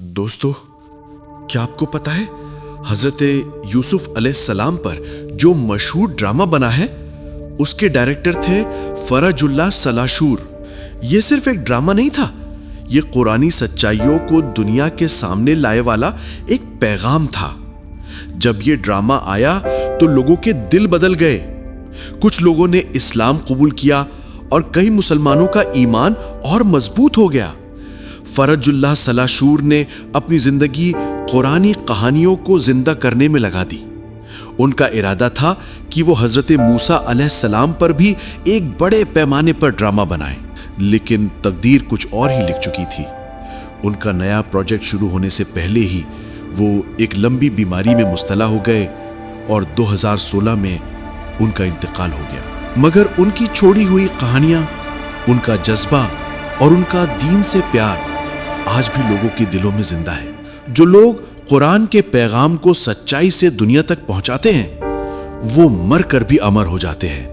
دوستو، کیا آپ کو پتا ہے حضرت یوسف علیہ السلام پر جو مشہور ڈرامہ بنا ہے اس کے ڈائریکٹر تھے فرج اللہ سلاشور۔ یہ صرف ایک ڈرامہ نہیں تھا، یہ قرآنی سچائیوں کو دنیا کے سامنے لائے والا ایک پیغام تھا۔ جب یہ ڈرامہ آیا تو لوگوں کے دل بدل گئے، کچھ لوگوں نے اسلام قبول کیا اور کئی مسلمانوں کا ایمان اور مضبوط ہو گیا۔ فرج اللہ سلاشور نے اپنی زندگی قرآنی کہانیوں کو زندہ کرنے میں لگا دی۔ ان کا ارادہ تھا کہ وہ حضرت موسیٰ علیہ السلام پر بھی ایک بڑے پیمانے پر ڈرامہ بنائیں، لیکن تقدیر کچھ اور ہی لکھ چکی تھی۔ ان کا نیا پروجیکٹ شروع ہونے سے پہلے ہی وہ ایک لمبی بیماری میں مبتلا ہو گئے اور 2016 میں ان کا انتقال ہو گیا۔ مگر ان کی چھوڑی ہوئی کہانیاں، ان کا جذبہ اور ان کا دین سے پیار آج بھی لوگوں کے دلوں میں زندہ ہے۔ جو لوگ قرآن کے پیغام کو سچائی سے دنیا تک پہنچاتے ہیں وہ مر کر بھی امر ہو جاتے ہیں۔